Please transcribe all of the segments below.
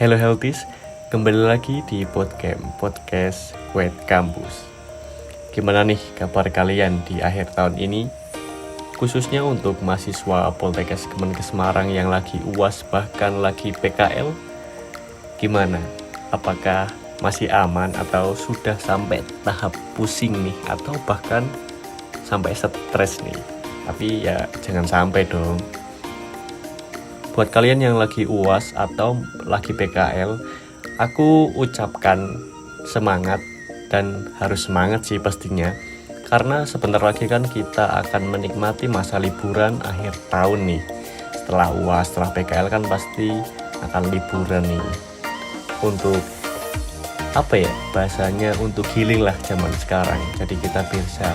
Hello Healthies, kembali lagi di podcast Wet Campus. Gimana nih kabar kalian di akhir tahun ini? Khususnya untuk mahasiswa Poltekkes Kemenkes Semarang yang lagi UAS bahkan lagi PKL. Gimana? Apakah masih aman atau sudah sampai tahap pusing nih atau bahkan sampai stres nih? Tapi ya jangan sampai dong. Buat kalian yang lagi UAS atau lagi PKL, aku ucapkan semangat dan harus semangat sih pastinya. Karena sebentar lagi kan kita akan menikmati masa liburan akhir tahun nih. Setelah UAS, setelah PKL kan pasti akan liburan nih. Untuk bahasanya untuk healing lah zaman sekarang. Jadi kita bisa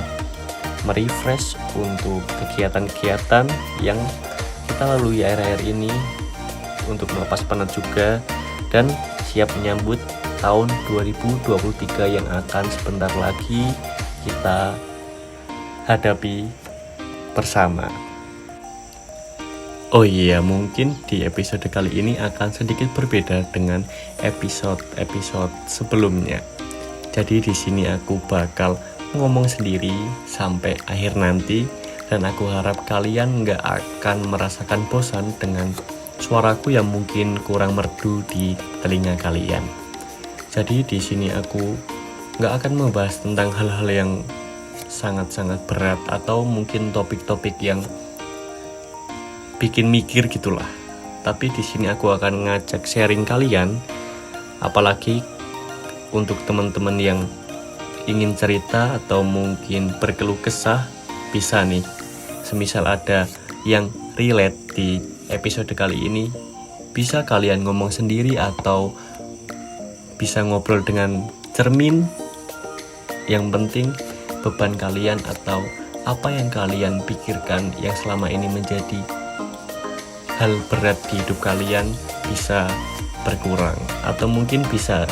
merefresh untuk kegiatan-kegiatan yang kita lalui akhir-akhir ini untuk melepas penat juga dan siap menyambut tahun 2023 yang akan sebentar lagi kita hadapi bersama. Oh iya, mungkin di episode kali ini akan sedikit berbeda dengan episode-episode sebelumnya. Jadi di sini aku bakal ngomong sendiri sampai akhir nanti. Dan aku harap kalian gak akan merasakan bosan dengan suaraku yang mungkin kurang merdu di telinga kalian. Jadi di sini aku gak akan membahas tentang hal-hal yang sangat-sangat berat atau mungkin topik-topik yang bikin mikir gitulah. Tapi di sini aku akan ngajak sharing kalian, apalagi untuk teman-teman yang ingin cerita atau mungkin berkeluh kesah, bisa nih, semisal ada yang relate di episode kali ini, bisa kalian ngomong sendiri atau bisa ngobrol dengan cermin. Yang penting beban kalian atau apa yang kalian pikirkan yang selama ini menjadi hal berat di hidup kalian bisa berkurang atau mungkin bisa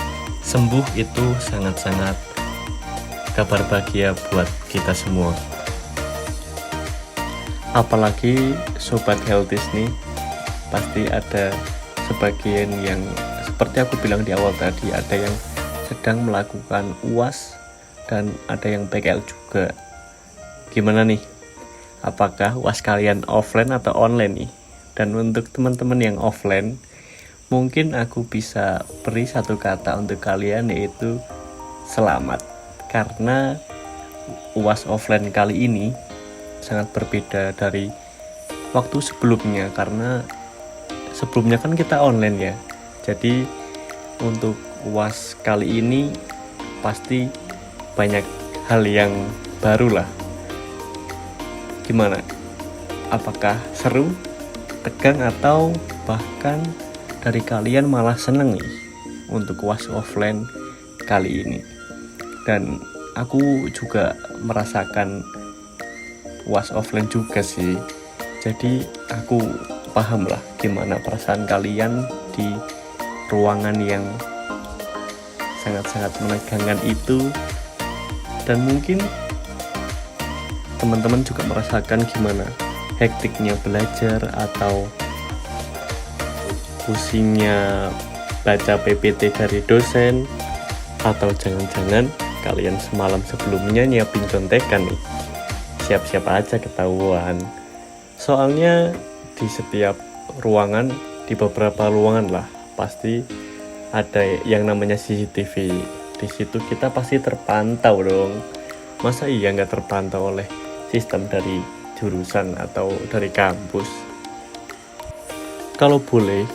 sembuh. Itu sangat-sangat kabar bahagia buat kita semua. Apalagi sobat healthies nih, pasti ada sebagian yang seperti aku bilang di awal tadi, ada yang sedang melakukan UAS dan ada yang PKL juga. Gimana nih? Apakah UAS kalian offline atau online nih? Dan untuk teman-teman yang offline, mungkin aku bisa beri satu kata untuk kalian, yaitu selamat. Karena UAS offline kali ini sangat berbeda dari waktu sebelumnya, karena sebelumnya kan kita online ya. Jadi untuk UAS kali ini pasti banyak hal yang baru lah. Gimana? Apakah seru, tegang, atau bahkan dari kalian malah seneng nih untuk UAS offline kali ini? Dan aku juga merasakan UAS offline juga sih. Jadi aku paham lah gimana perasaan kalian di ruangan yang sangat-sangat menegangkan itu. Dan mungkin teman-teman juga merasakan gimana hektiknya belajar atau pusingnya baca PPT dari dosen, atau jangan-jangan kalian semalam sebelumnya nyiapin contekan nih. Siap-siap aja ketahuan. Soalnya di setiap ruangan, di beberapa ruangan lah, pasti ada yang namanya CCTV. Di situ kita pasti terpantau dong. Masa iya nggak terpantau oleh sistem dari jurusan atau dari kampus? Kalau boleh,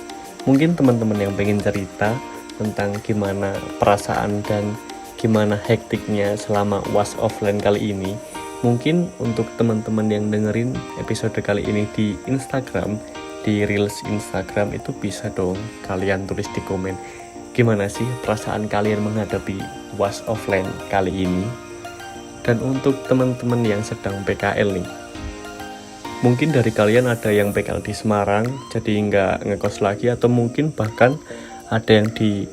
mungkin teman-teman yang pengen cerita tentang gimana perasaan dan gimana hektiknya selama UAS offline kali ini, mungkin untuk teman-teman yang dengerin episode kali ini di Instagram, di Reels Instagram, itu bisa dong kalian tulis di komen gimana sih perasaan kalian menghadapi UAS offline kali ini. Dan untuk teman-teman yang sedang PKL nih, mungkin dari kalian ada yang PKL di Semarang, jadi nggak ngekos lagi, atau mungkin bahkan ada yang di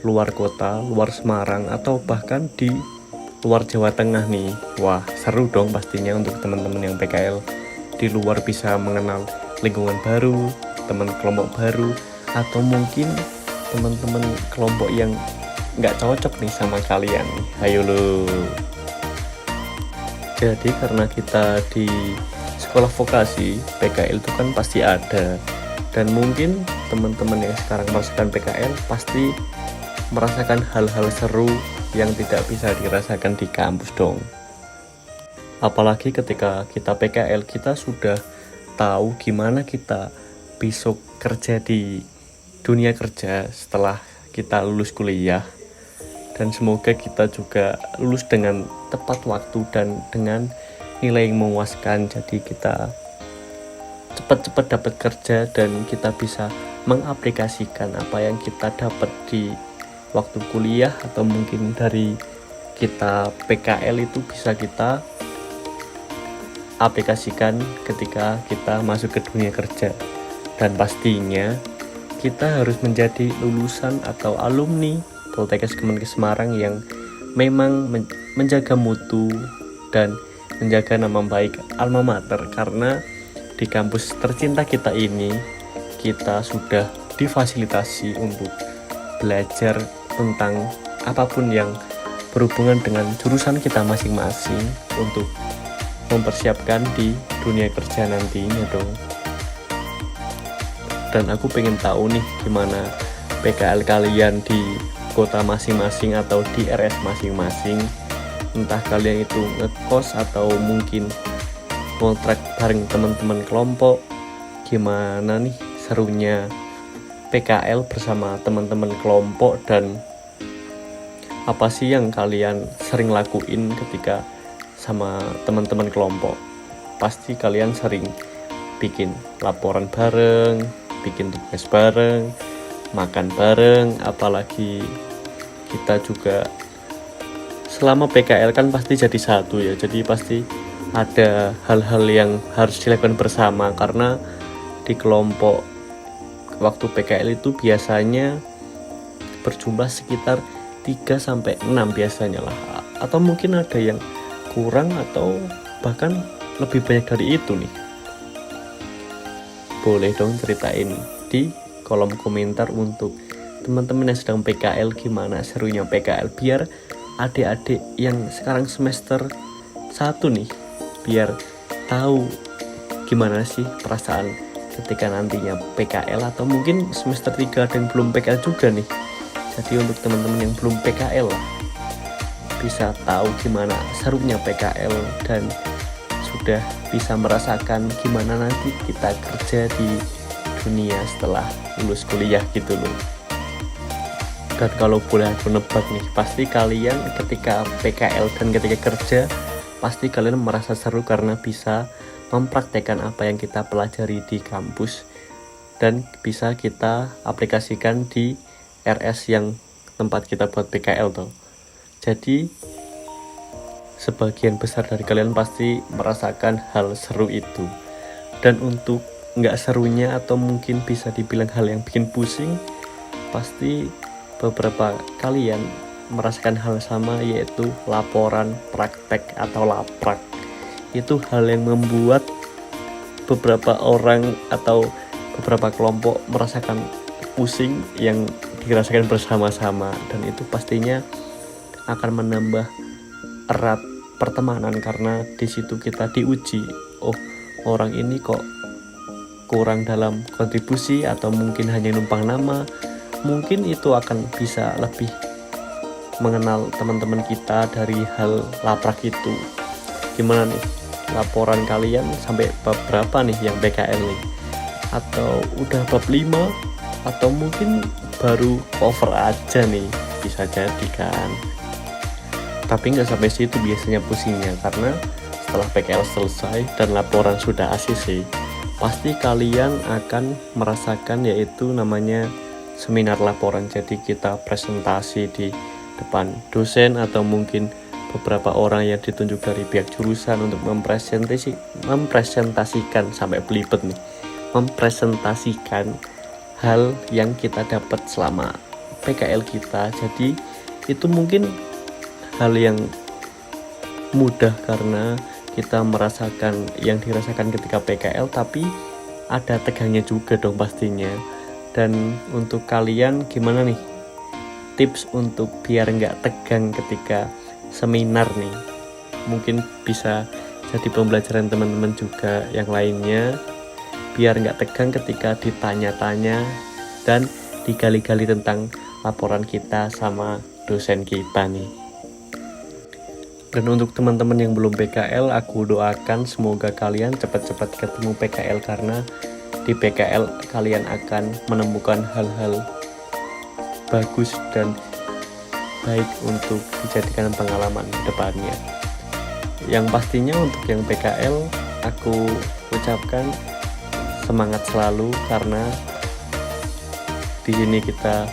luar kota, luar Semarang, atau bahkan di luar Jawa Tengah nih. Wah, seru dong pastinya untuk teman-teman yang PKL di luar, bisa mengenal lingkungan baru, teman kelompok baru, atau mungkin teman-teman kelompok yang nggak cocok nih sama kalian. Ayo lo. Jadi karena kita di sekolah vokasi, PKL itu kan pasti ada. Dan mungkin teman-teman yang sekarang merasakan PKL pasti merasakan hal-hal seru yang tidak bisa dirasakan di kampus dong. Apalagi ketika kita PKL, kita sudah tahu gimana kita besok kerja di dunia kerja setelah kita lulus kuliah. Dan semoga kita juga lulus dengan tepat waktu dan dengan nilai yang memuaskan. Jadi kita cepat-cepat dapat kerja dan kita bisa mengaplikasikan apa yang kita dapat di waktu kuliah atau mungkin dari kita PKL itu bisa kita aplikasikan ketika kita masuk ke dunia kerja. Dan pastinya kita harus menjadi lulusan atau alumni Poltekkes Kemenkes Semarang yang memang menjaga mutu dan menjaga nama baik alma mater, karena di kampus tercinta kita ini kita sudah difasilitasi untuk belajar tentang apapun yang berhubungan dengan jurusan kita masing-masing untuk mempersiapkan di dunia kerja nantinya dong. Dan aku pengen tahu nih gimana PKL kalian di kota masing-masing atau di RS masing-masing. Entah kalian itu ngekos atau mungkin kontrak bareng teman-teman kelompok. Gimana nih serunya PKL bersama teman-teman kelompok, dan apa sih yang kalian sering lakuin ketika sama teman-teman kelompok? Pasti kalian sering bikin laporan bareng, bikin tugas bareng, makan bareng. Apalagi kita juga selama PKL kan pasti jadi satu ya, jadi pasti ada hal-hal yang harus dilakukan bersama, karena di kelompok waktu PKL itu biasanya berjumlah sekitar 3-6 biasanya lah, atau mungkin ada yang kurang atau bahkan lebih banyak dari itu nih. Boleh dong ceritain di kolom komentar untuk teman-teman yang sedang PKL gimana serunya PKL, biar adik-adik yang sekarang semester 1 nih biar tahu gimana sih perasaan ketika nantinya PKL, atau mungkin semester 3 ada yang belum PKL juga nih. Jadi untuk teman-teman yang belum PKL lah bisa tahu gimana serunya PKL dan sudah bisa merasakan gimana nanti kita kerja di dunia setelah lulus kuliah gitu loh. Dan kalau boleh aku nebak nih, pasti kalian ketika PKL dan ketika kerja pasti kalian merasa seru karena bisa mempraktekkan apa yang kita pelajari di kampus dan bisa kita aplikasikan di RS yang tempat kita buat PKL tuh. Jadi sebagian besar dari kalian pasti merasakan hal seru itu. Dan untuk nggak serunya atau mungkin bisa dibilang hal yang bikin pusing, pasti beberapa kalian merasakan hal sama, yaitu laporan praktek atau laprak. Itu hal yang membuat beberapa orang atau beberapa kelompok merasakan pusing yang dirasakan bersama-sama, dan itu pastinya akan menambah erat pertemanan karena di situ kita diuji, oh orang ini kok kurang dalam kontribusi atau mungkin hanya numpang nama. Mungkin itu akan bisa lebih mengenal teman-teman kita dari hal laprak itu. Gimana nih laporan kalian sampai bab berapa nih yang PKL nih? Atau udah bab 5? Atau mungkin baru cover aja nih, bisa jadi kan. Tapi nggak sampai situ biasanya pusingnya, karena setelah PKL selesai dan laporan sudah ACC, pasti kalian akan merasakan yaitu namanya seminar laporan. Jadi kita presentasi di depan dosen atau mungkin beberapa orang yang ditunjuk dari pihak jurusan untuk mempresentasikan sampai belibet nih, mempresentasikan hal yang kita dapat selama PKL kita. Jadi itu mungkin hal yang mudah karena kita merasakan yang dirasakan ketika PKL, tapi ada tegangnya juga dong pastinya. Dan untuk kalian gimana nih tips untuk biar nggak tegang ketika seminar nih? Mungkin bisa jadi pembelajaran teman-teman juga yang lainnya, biar nggak tegang ketika ditanya-tanya dan digali-gali tentang laporan kita sama dosen kita nih. Dan untuk teman-teman yang belum PKL, aku doakan semoga kalian cepat-cepat ketemu PKL, karena di PKL kalian akan menemukan hal-hal bagus dan baik untuk dijadikan pengalaman depannya. Yang pastinya untuk yang PKL, aku ucapkan semangat selalu, karena di sini kita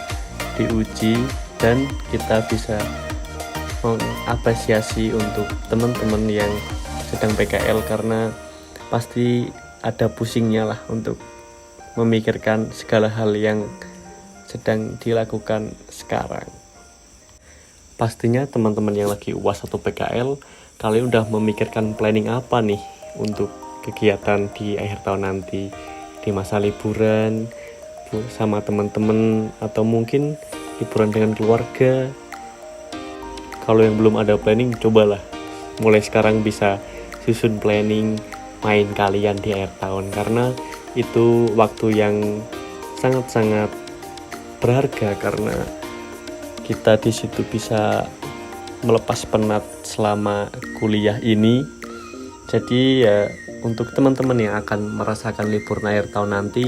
diuji dan kita bisa mengapresiasi untuk teman-teman yang sedang PKL, karena pasti ada pusingnya lah untuk memikirkan segala hal yang sedang dilakukan sekarang. Pastinya teman-teman yang lagi UAS atau PKL, kalian udah memikirkan planning apa nih untuk kegiatan di akhir tahun nanti, di masa liburan sama teman-teman, atau mungkin liburan dengan keluarga. Kalau yang belum ada planning, cobalah mulai sekarang bisa susun planning main kalian di akhir tahun, karena itu waktu yang sangat-sangat berharga, karena kita di situ bisa melepas penat selama kuliah ini. Jadi ya, untuk teman-teman yang akan merasakan libur akhir tahun nanti,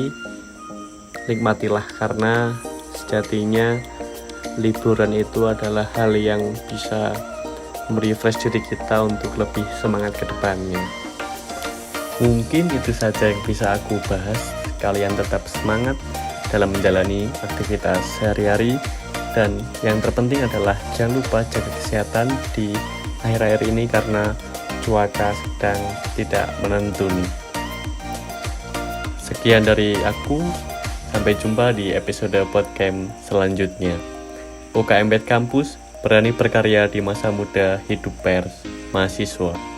nikmatilah, karena sejatinya liburan itu adalah hal yang bisa merefresh diri kita untuk lebih semangat ke depannya. Mungkin itu saja yang bisa aku bahas. Kalian tetap semangat dalam menjalani aktivitas sehari-hari, dan yang terpenting adalah jangan lupa jaga kesehatan di akhir-akhir ini, karena cuaca sedang tidak menentu nih. Sekian dari aku, sampai jumpa di episode podcast selanjutnya. UKM Bed Kampus, berani berkarya di masa muda, hidup pers mahasiswa.